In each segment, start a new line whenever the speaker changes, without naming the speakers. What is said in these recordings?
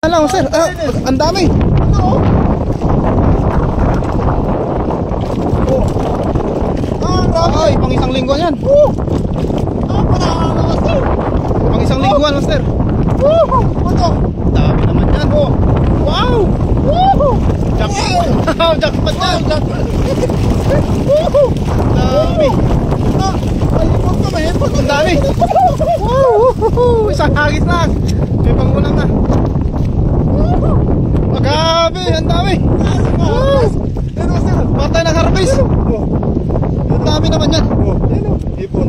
Ano sir? Ang dami. Ano? Ay, pang isang linggo yan. Pang isang linggo yan, master. Dami naman yan. Wow! Jackpot! Jackpot yan! Dami! Ang dami! Isang hagis lang. May pangulang na. Magabi! Ang dami! Patay ng harvest! Ang dami naman yan. Hipon.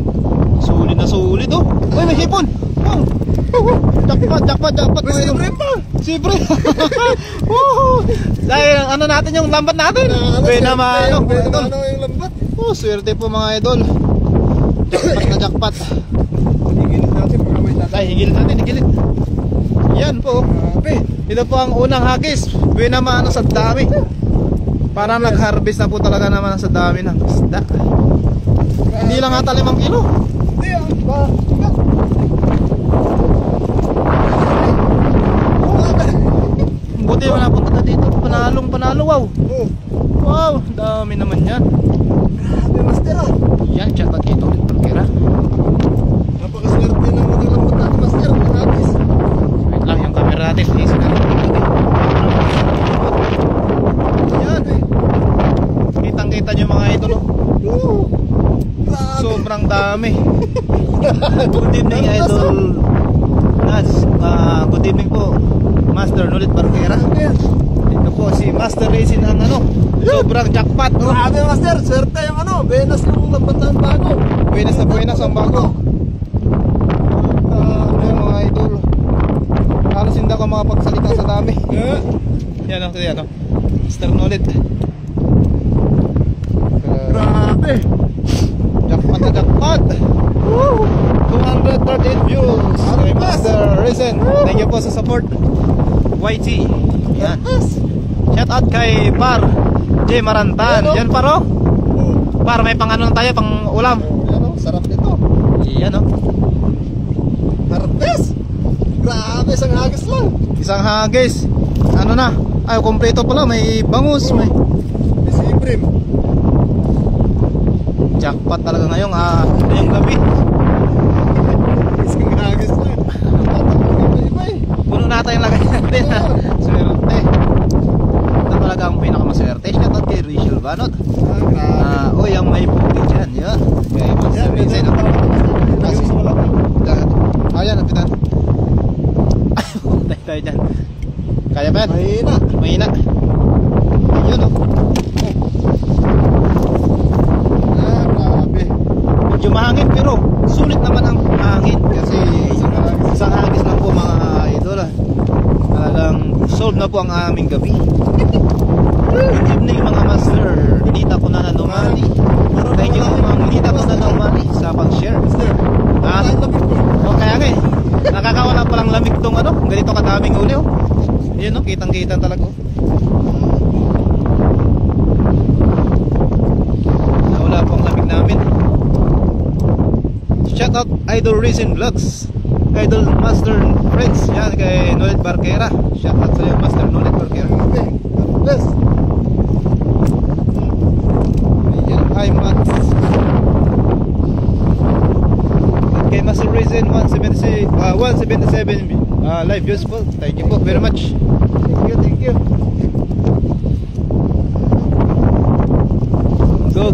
Sulit na sulit oh. Uy, may hipon. Wow. Jackpot, jackpot, jackpot. Siyempre pa. Siyempre. Dahil ano natin yung lambat natin. Benamano. Benamano yung lambat. Oh, swerte po mga idol. Jackpot na jackpot. Higilin natin baka may natin. Ay, higilin natin, higilin. Yan po. Ito po ang unang hagis. Benamano sa dami. Parang nag-harvest na po talaga naman sa dami ng isda. Hindi lang ata 5 kilo. Hindi ah. Buti mo napunta na dito. Panalo wow. Wow, dami naman yan. Grabe master ah. Yan, tsaka dito ulit pagkira. Napakaswerte ng mga lambat natin master. Wait lang yung camera natin. Easy na lang. Yan. Kitang-kita nyo mga idol. Sobrang dami. Good evening idol Nas. Good evening po Master Nulit Barquera. Ito po si Master Racing ang ano. Sobrang jackpot. Grabe master, swerte yung ano. Buenas yung lampatan bago. Buenas na buenas ang bago. Yung mga idol. Halos hindi ako makapagsalita sa dami. Yan o, yan o. Master Nulit. Grabe. Jackpot na jackpot. 238 views kay Master Racing. Thank you po sa support YT. Yan. Shout out kay Par J Marantan. Yan Paro. Par, may pang ano tayo, pang ulam. Yan o, sarap nito. Yan o. Harvest. Grabe, isang hagis lang. Isang hagis. Ano na? Ay, kompleto pala. May bangus. May sibrim. Jackpot talaga ngayong gabi. Isang hagis lang. Puno natin yung lagay natin. Swerte. Ito talaga ang pinakamaswerte. Shout out kay Rachel Banot. Uy, ang may puti dyan. Yan. Okay, Master Racing. Ayan, ang pitan. Tayo dyan. Kaya ba yan? Mahina. Mahina. Yun o. Medyo mahangin pero sulit naman ang hangin kasi isang hagis lang po mga idol. Talagang solve na po ang aming gabi. Good evening mga master. Hinita ko na nanomali. Thank you mga hinita ko na nanomali sa pag-share. O kaya nga eh, nakakawala palang lamig tong ano, ganito kadaming uli oh. Yun o, kitang-kitang talaga oh. Nawala po ang lamig namin. Shout out Idol Racing Vlogs, Idol Master Friends. Yan kay Nulit Barquera. Shout out sa iyo Master Nulit Barquera. Yes. Hi Matt. Kay Master Racing 177 live useful. Thank you po very much. Thank you.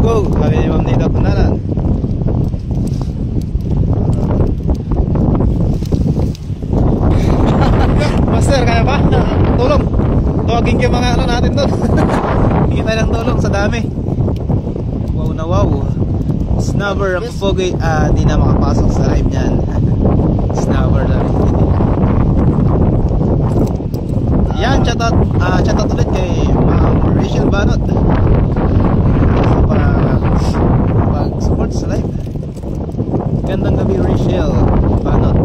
Go. Kami ni Ma'am Nida Punanan. Master, kaya ba? Tulong. Tawagin kayo mga ano natin doon. Hingi tayo ng tulong sa dami. Wow na wow. Snubber ang pogi. Di na makapasok sa live niyan. Snubber na rin. Yan, chat out ulit kay Ma'am Rachel Banot para pag-support sa live. Gandang gabi Rachel Banot.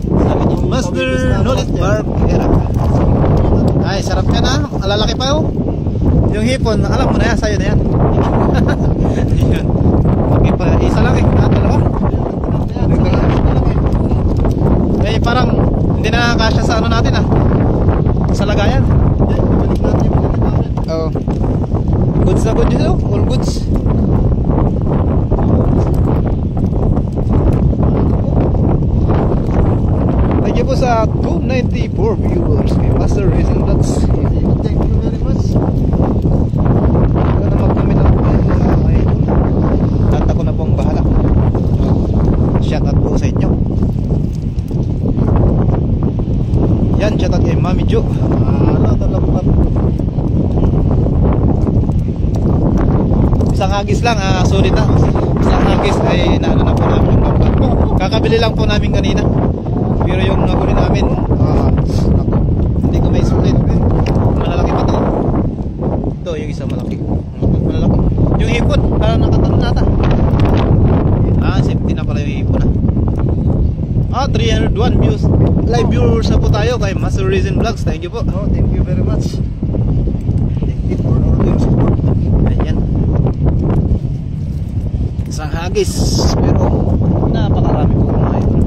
Sabi ni Master Nulit Barquera. Ay, sarap ka na. Alalaki pa yun. Yung hipon, alam mo na yan, sa'yo na yan. Yun. Okay pa, isa lang eh. Dalawa. Eh, parang hindi na nakakasya sa ano natin ah. 4 viewers kay Master Reason Vlogs.
Thank you very much.
Huwag na mag-comment ako kayo mga idol. At ako na pong bahala. Shoutout po sa inyo. Yan, shoutout kay Mami Jo.
Talapat.
Isang hagis lang, sulit na. Isang hagis ay naano na po namin yung bangka. Kakabili lang po namin kanina. Pero yung nahuli namin, hindi ko may sulit. Malalaki pa to. Ito yung isa malaki. Malalaki. Yung hipon, parang nakatanong nata. Safety na pala yung hipon 301 views. Live viewers na po tayo kay Master Reason Vlogs. Thank you po.
Thank you very much. Thank you for all your support.
Ayan. Isang hagis. Pero napakarami po mga idol.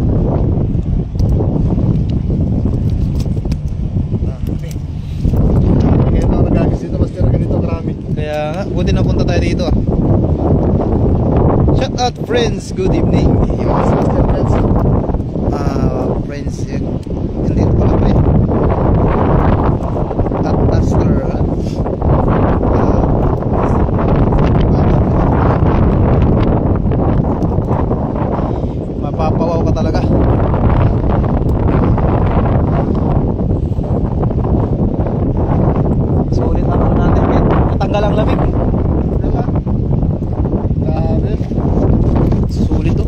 Kaya ito nagagis dito, Master, ganito karami.
Kaya nga, buti na punta tayo dito. Shout out friends, good evening.
Master friends.
Friends, hindi ko alam eh. At Master. Mapapawaw ka talaga. Sulit na lang natin, men. Natanggal ang lamig.
Grabe.
Sulit to.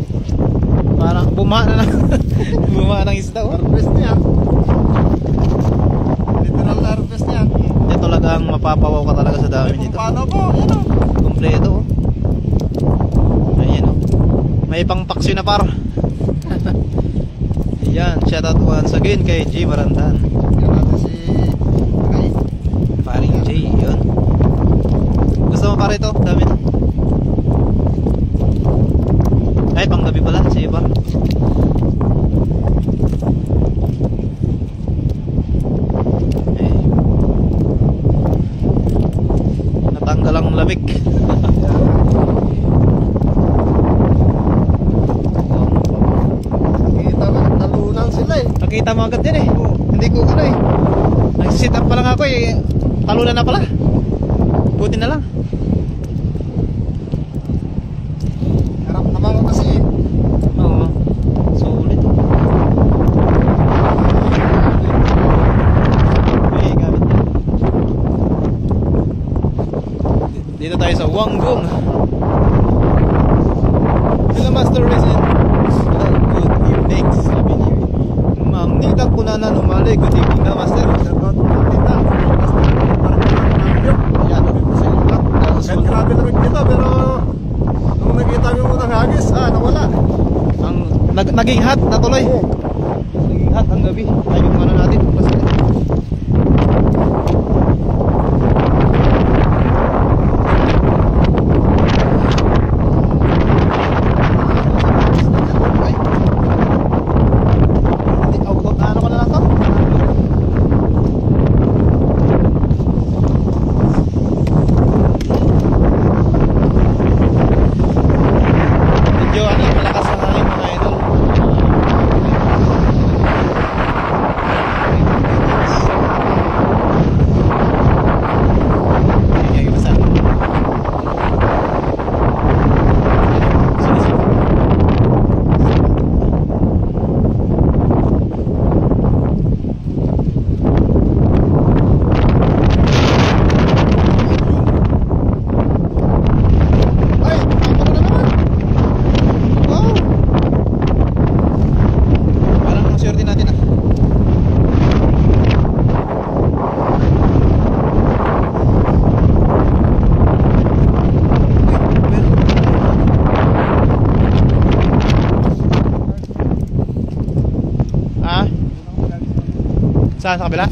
Parang bumaha na bumaha ng isda.
Harvest niya. Literal na harvest niya.
Ito talagang mapapawaw ka talaga sa dami nito.
Paano po? Yan o.
Kompleto. Ayan o. May pangpaksyo na par. Ayan, shoutout once again kay G Barandan.
Yan natin si Ray.
Paring J, yun. Gusto mo pare ito? Dami na. Ay, panggabi pala, si Ibar. Natanggal ang lamig.
Nakita mo, nalunan sila eh.
Nakita mo agad yan eh. Hindi ko ano eh. Nag-sit up pa lang ako eh. Talunan na pala. Buti na lang.
Harap naman ko kasi eh.
Oo. Sulit. Okay, gamit na. Dito tayo sa Wanggong. Hello Master Resin. Good evening. Sabi niyo. Ma'am, nita ko na umali. Good evening na Master.
Shoutout po kita. Yan, sabi po sa inyo lahat. Kahit grabe lamig dito, pero nung nakita mo unang hagis, nawala.
Ang naging hot na tuloy. Naging hot ang gabi. Ay yung ano natin. Basta. Ano ko na lang to? Medyo malakas ang hangin mga idol. Ayan yung isa. Ay, ako na naman. Wow. Parang ang swerte natin ah. Ah? Saan? Sa kabila?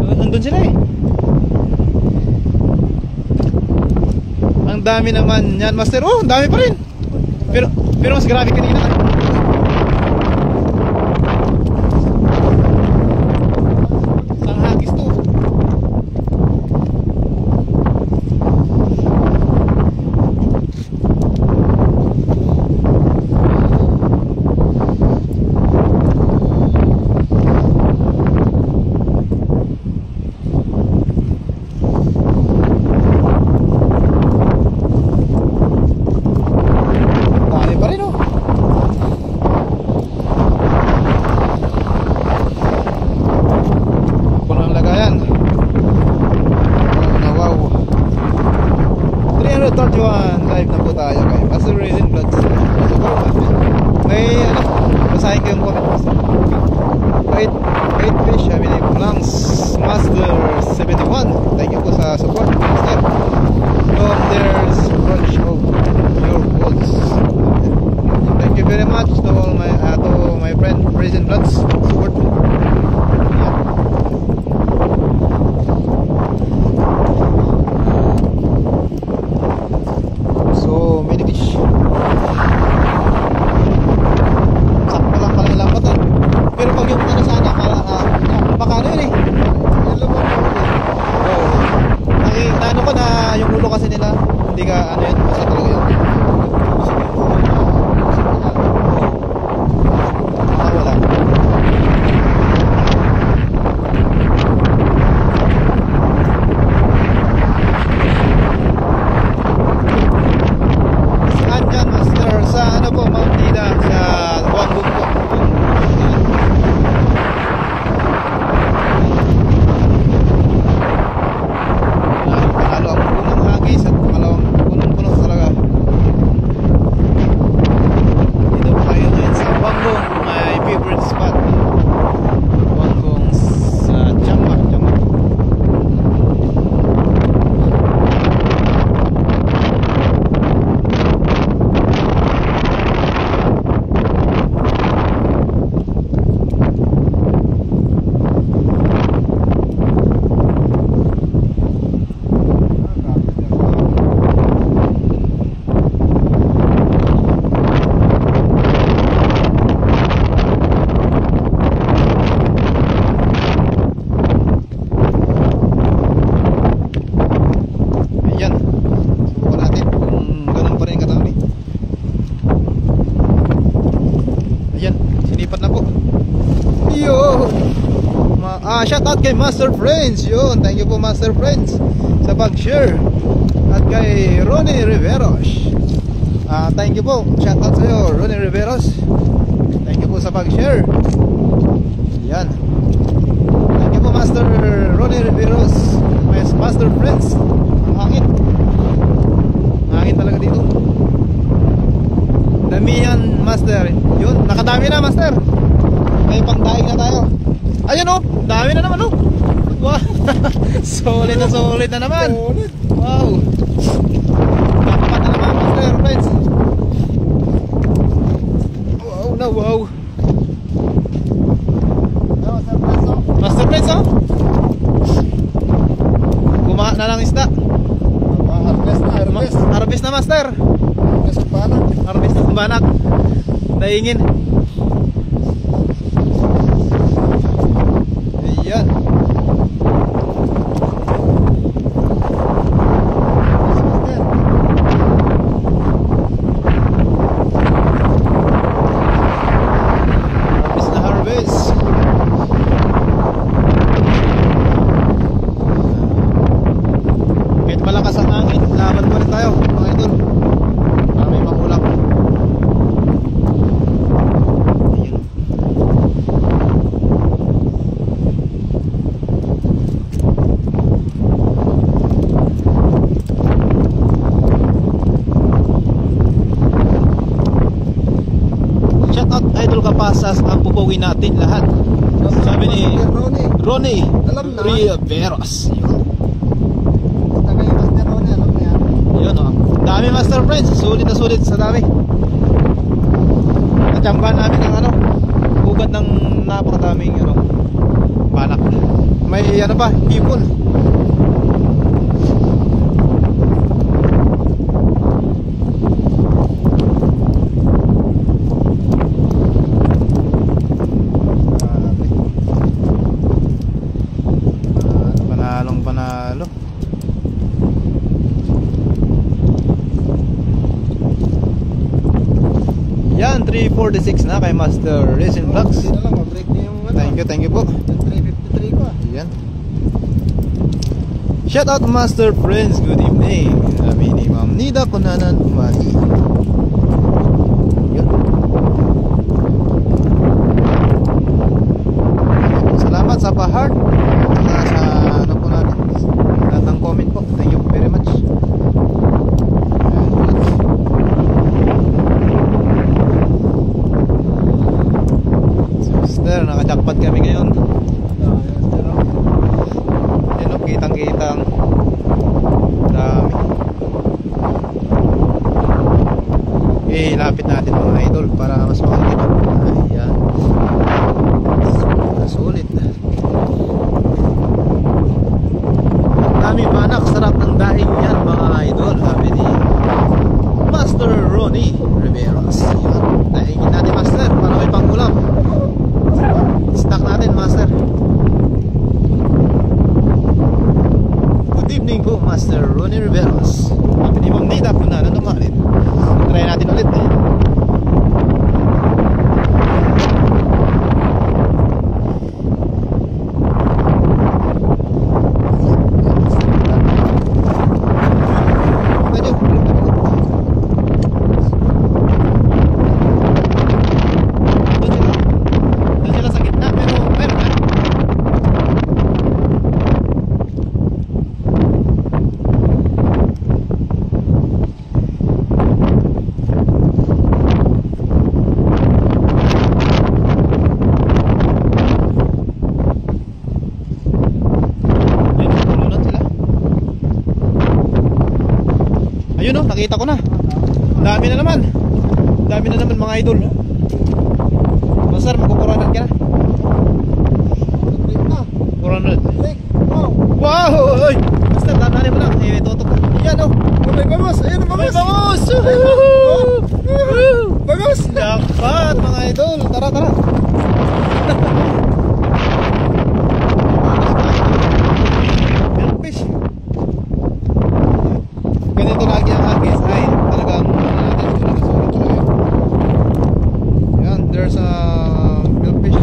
Nandun sila eh. Ang dami naman yan, Master. Oh, ang dami pa rin. Pero mas grabe kanina. Sang hagis to. Shout out kay Master Friends. Yun, thank you po Master Friends sa pag-share. At kay Ronnie Riveros. Thank you po. Shout out sa iyo, Ronnie Riveros. Thank you po sa pag-share. Yan. Thank you po Master Ronnie Riveros. Master Friends. Ang hangin. Ang hangin talaga dito. Damihan Master. Yun, nakadami na Master. May pangdaing na tayo. Ayun oh, dami na naman oh. Wow. Solid na naman. Wow. Dapat na naman Master Friends. Wow na wow. Master Friends oh. Kumaha na lang isda. Harvest na Master. Harvest ng banak. Daingin. Ayan. Harvest na harvest. Kahit malakas ang hangin, laban pa rin tayo mga idol. Para may makulap. Ayun. Shout out Idol Kapasas, ang pupugin natin lahat. Sabi ni Ronnie Riveros. Yun o. Dami Master Friends. Sulit na sulit sa dami. Natsambahan namin ng ano, ugat ng napakadaming ano, panak. May ano pa, hipon. Panalong panalo. Yan, 346 na kay Master Racing Vlogs. Thank you po.
353 ko.
Yan. Shout out Master Friends, good evening. Sabi ni Ma'am Nida Kunanan Umali. Yun. Salamat sa pa-heart. Sa ano po natin, lahat ng comment po. Thank you very much. Sister, nakajakpat kami ngayon. Yan o, kitang-kitang dami. Lapit natin mga idol para mas makakita. Ayan. Sulit. Dami manak, sarap ng daing yan mga idol. Sabi ni Master Ronnie Riveros. Daingin natin Master para may pangulam. Stock natin Master. Good evening po Master Ronnie Riveros. Sabi ni Ma'am Nita kung na nanumalit. Try natin ulit eh. Ayun o, nakita ko na. Dami na naman. Dami na naman mga idol. Master, magkukuranan ka na. 400. Wow! Oy! Master, tananin mo lang. May tutok. Yan o.
May bangos. Ayun,
May
bangos.
bangus!
Bangos.
Dapat mga idol. Tara, tara. Fish. Ganito lagi ang hagis ay talagang sulit talaga. Yan, there's a milkfish.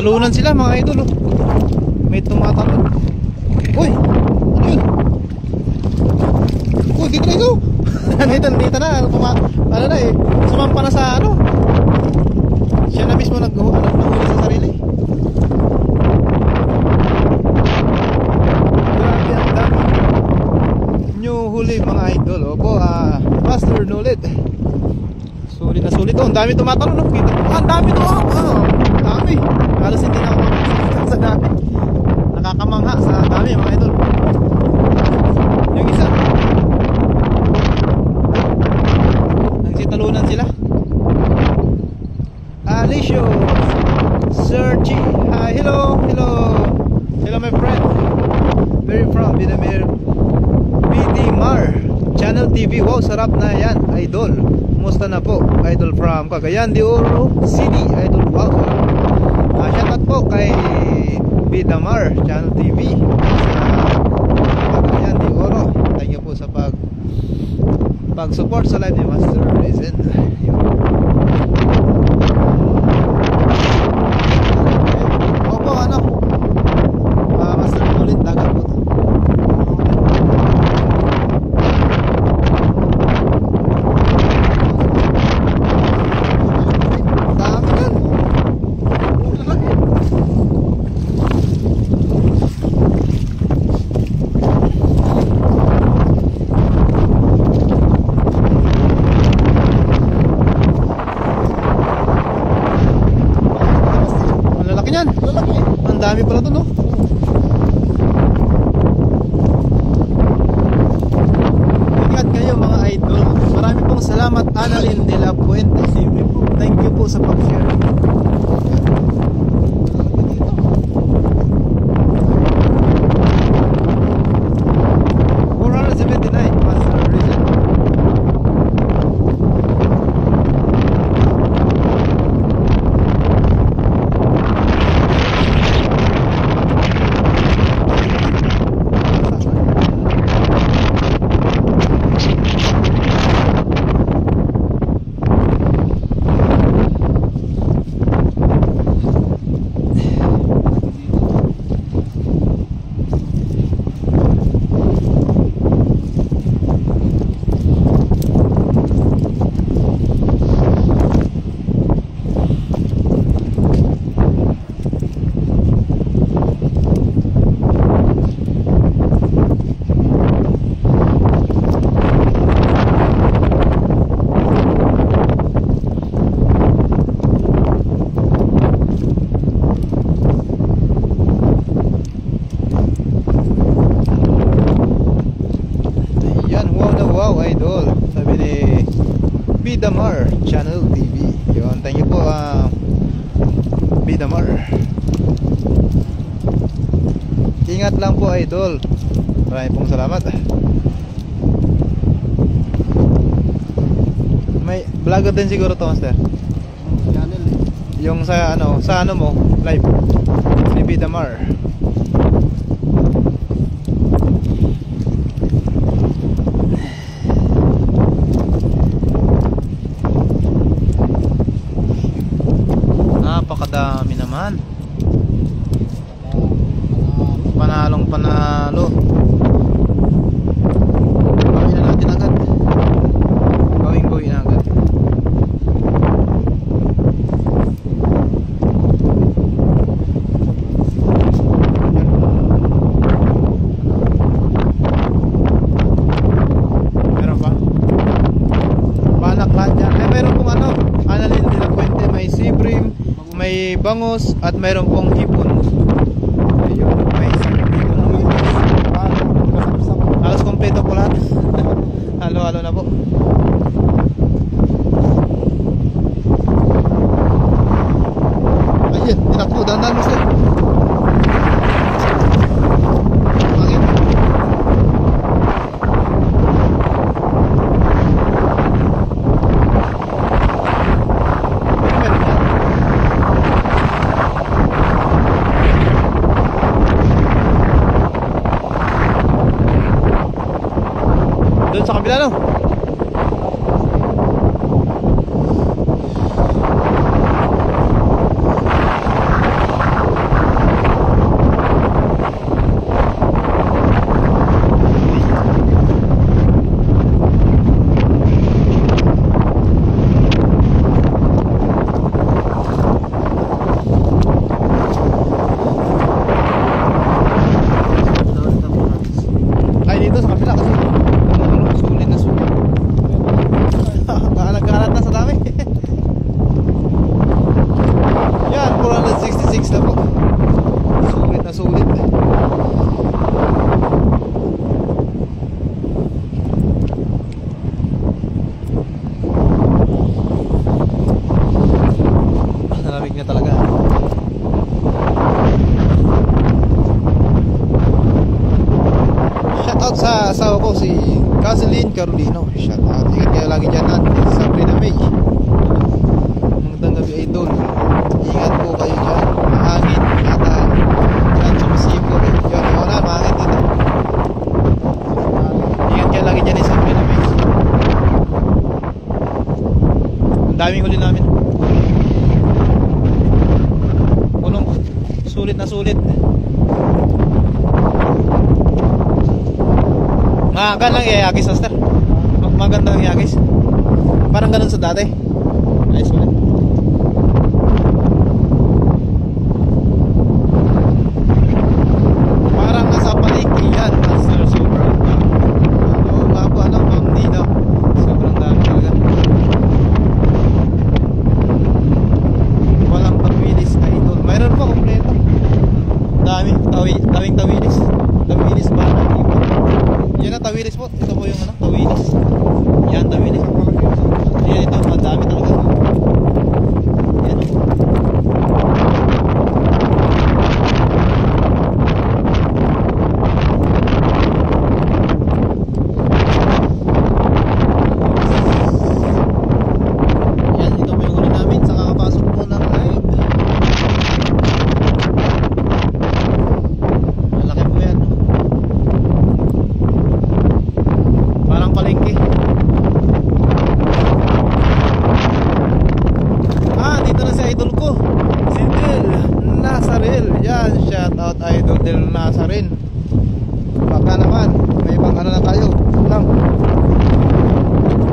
Talunan sila mga idol oh. May tumatalon. Uy, ano yun? Uy, dito na ikaw. Dito na, ano na eh, sumampa na sa ano. Siya na mismo nahuli sa sarili. Grabe ang dami new huli mga idol. Opo, Master Nulit. Sulit na sulit. Oh, ang dami tumatalon no? Kita mo, ang dami to. Ang dami. Halos hindi na ako makakita sa dami. Nakakamangha sa dami mga idol. Yung isa nagsitalunan sila. Alicio Sergi, hi, hello my friend, very from Bidamar Channel TV. Wow, sarap na yan idol. Kumusta na po idol from Cagayan de Oro City idol. Wow, sarap. Shout out po kay Bidamar Channel TV Cagayan de Oro. Thank you po sa pag-support sa live ni Master Risen. Opo, ano, Master ulit dagat po. Dami yan. Ang dami pala to no. Ingat kayo mga idol. Marami pong salamat Annalyn de la Puente. Thank you po sa pag-share. 479 Master Risen. Bidamar Channel TV. Yun, thank you po Bidamar. Ingat lang po idol. Maraming pong salamat. May vlogger din siguro to Master.
Channel eh.
Yung sa ano mo live ni Bidamar. Napakadami naman. Panalong panalo. Gawin na natin agad. Gawin na agad. Meron pa? Banak lahat dyan. Ay, meron pong Annalyn de la Puente. May Sibrim, may bangos, at mayroon pong hipon. Ayun, may hipon. Halos kompleto po lahat. Halo-halo na po. Ayun, tinakbo. Dandan mo sir. Angin. Doon sa kabila no. ko si Caseline Carolino. Shout out. Ingat kayo lagi dyan at Sabrina May. Magandang gabi idol. Ingat po kayo dyan. Mahangin at dyan sumisipot. Yun, wala, mahangin dito. Ingat kayo lagi dyan sa Sabrina May. Ang daming huli namin. Punong sulit na sulit. Magandang iyagis, master. Magandang iyagis. Parang ganun sa dati. Nice one. Parang nasa palengke yan, master. Sobrang dami. Oo nga po, ano, Ma'am Nino. Sobrang dami talaga. Walang tawilis na idol. Mayroon pa kompleto. Daming tawilis. Tawilis ba na iba? Yan ang tawilis po. Ito po yung ano, tawilis. Yan, tawilis. Yan, ito, madami talaga. Yan. Yan, ito po yung huli namin sa kakapasok po ng live. Malaki po yan. Parang palengke. Dito na si idol ko, si Del Nazarel. Yan, shout out idol Del Nazarel. Baka naman may ibang ano na tayo lang.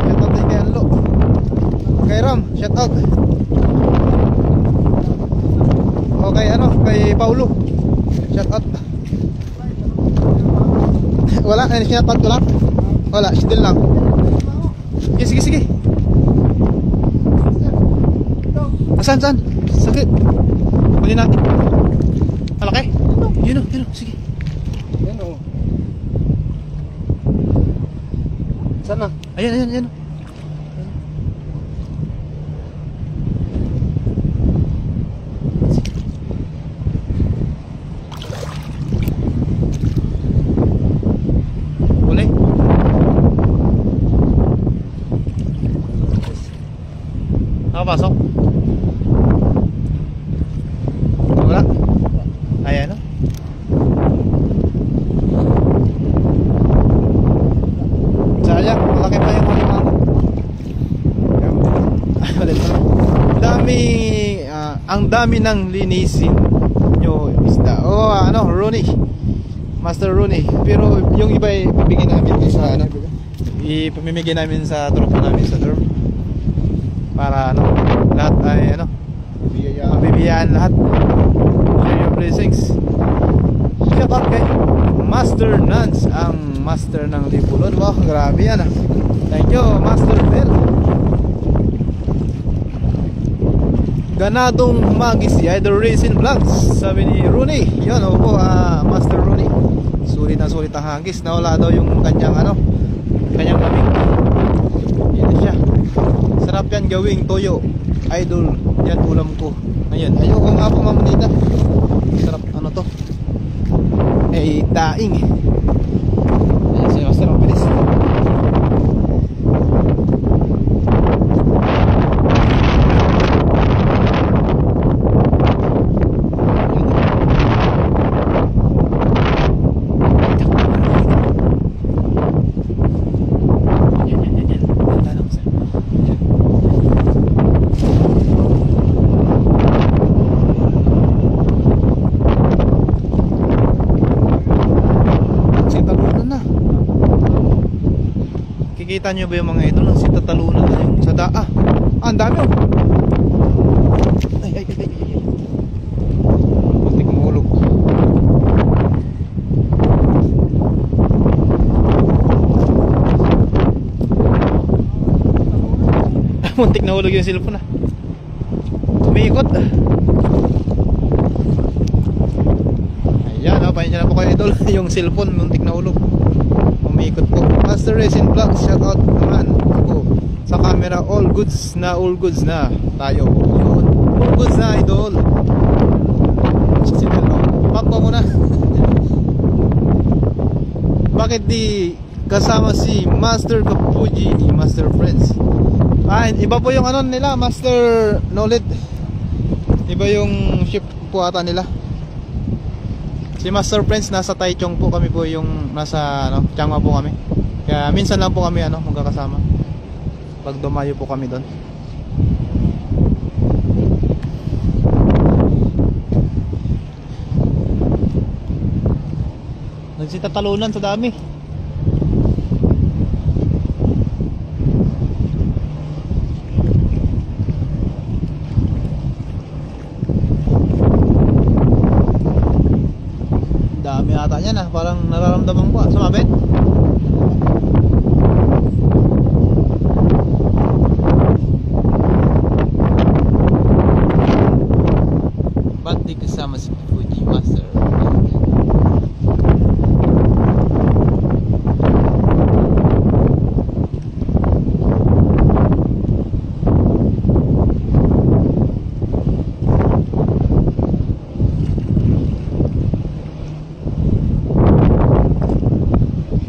Shout out kay Anlo, kay Ram, shout out. O kay ano, kay Paulo, shout out. Wala, shout out ko lang. Wala, si Del lang. Sige, sige. Saan? Sakit. Kunin natin. Malaki? Yun o, sige.
Yan o. Saan na?
Ayan. Boleh? Nakapasok? Wala? Ayan o. Sayang, malaki pa yung halimango. Ang dami ng linisin nyo isda. Ano, Rooney, Master Rooney. Pero yung iba ipibigay namin sa ano, ipamimigay namin sa tropa namin sa dorm. Para ano, lahat ay ano, mabibiyaan lahat. Share your blessings. Shout out kay Master Nance, ang master ng Lipulon. Wow, grabe yan ah. Thank you, Master Bell. Ganadong magis si Idol Racing Vlogs, sabi ni Rooney. Yun, opo, Master Rooney. Sulit na sulit ang hagis. Nawala daw yung kanyang ano, kanyang lamig. Yan siya. Sarap yan gawing toyo, idol. Yan ulam ko ngayon. Ayoko nga po mamunita. Sarap ano to, daing. Ayan siya, master, ang bilis. Kita nyo ba yung mga idol? Si tatalunan na yung sa daa. Ang dami oh. Ay. Muntik mahulog. Muntik nahulog yung cellphone ah. Umiikot. Ayan, pahinga na po kayo idol. Yung cellphone muntik nahulog. Umiikot po. Master Racing Vlog, shout out naman ako sa camera. All goods na tayo. Yun. All goods na idol. Papa mo na. Bakit di kasama si Master Kapuji ni Master Friends. Iba po yung ano nila, Master Nolet. Iba yung ship po ata nila. Si Master Friends nasa Taichung po, kami po yung nasa ano, Chiangmai po kami. Kaya minsan lang po kami ano, magkakasama. Pag dumayo po kami doon. Nagsitatalunan sa dami. Dami ata niyan ah, parang nararamdaman ko. Sumabit? Ba't di kasama si Fuji Master?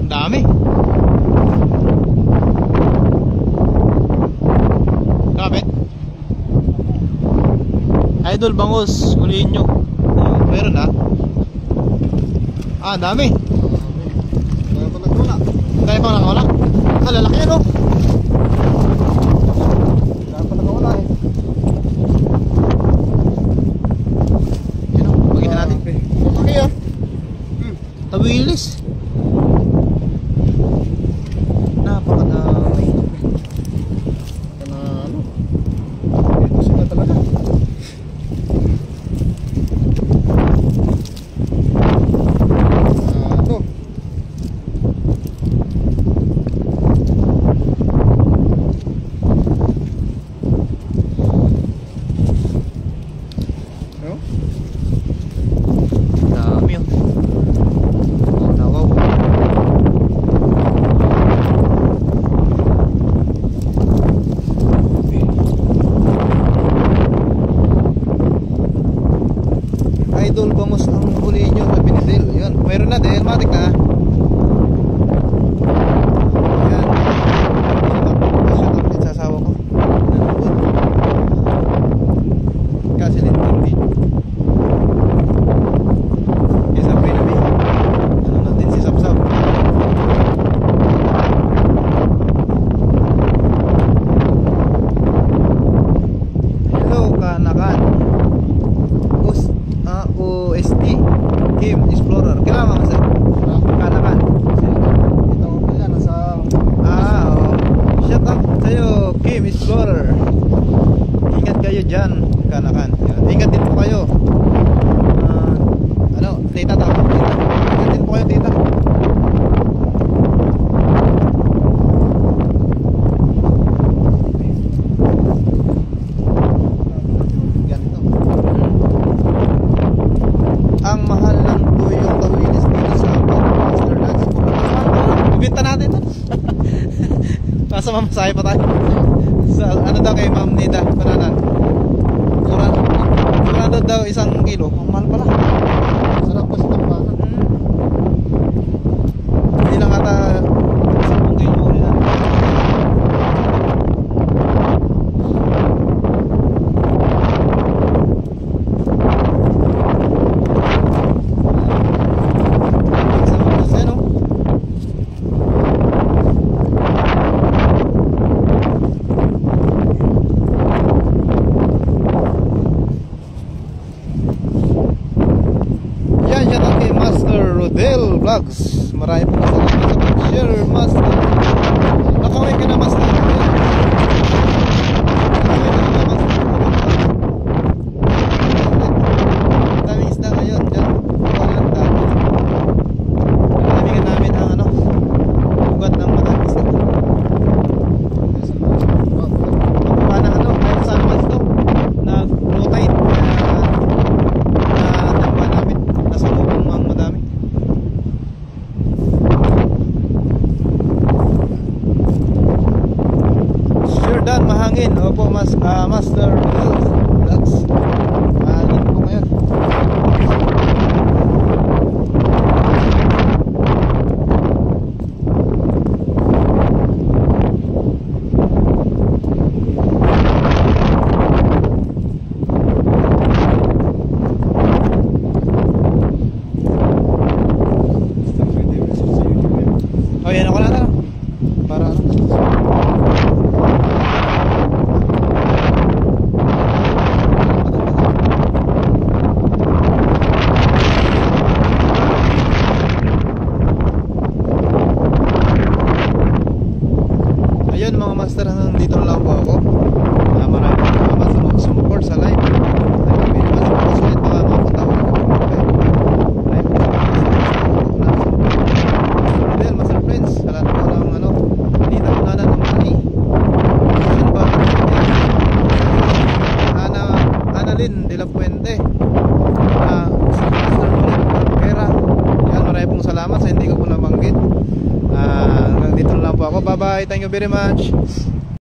Dami. Kapit. Idol Bangus, ulihin nyo. Meron ha. Dami.
Kaya pa nagwala.
Kaya pa nakawala. Lalaki yan oh.
Kaya pa nagwala eh.
Yun o, pagitan natin.
Okay ah.
Tawilis. Napakadami.
Panalo. Ito sila talaga. Ano? Ano?
Dami oh. Nawaw. Idol Bangus ang huli nyo na binidil. Yun, mayroon na, dahil matik na. Yan. Shout out din sa asawa ko. Nanood. Kasi lintin din. Isa pa rin nanonood din si Sapsap. Hello Kanakan. OST Game Explorer. Kailangan mo sir? Kanakan.
Ito ko pala nasa...
Oo. Shout out sa'yo Game Explorer. Ingat kayo dyan Kanakan. Yan. Ingat din po kayo. Tita tama? Tita. Ingat din po kayo tita. Ganito. Ang mahal lang po yung tawilis dito sa Master Dance. Ibenta natin. Nasa mamasahe pa tayo. Sa, ano daw kay Ma'am Nida Bananan? Kurado daw 1 kilo. Ang mahal pala.
Sarap pa sa tampasan.
Hindi lang ata 10 kilo nila. Rodel Vlogs. Marami po salamat sa pag-share, Master. Nakaway ka na, Master. Nakaway ka na, Master. Daming isda ngayon dyan. Walang dami. Nalamigan namin ang ano, ugat ng madaming isda. Pagpapa ng ano, kahit saan naman ito, nag-low tide. Kaya natamba namin. Nasa lubong mga madami. Dan mahangin. Opo, Master Vlogs. Mahangin po ngayon. Bye. Thank you very much.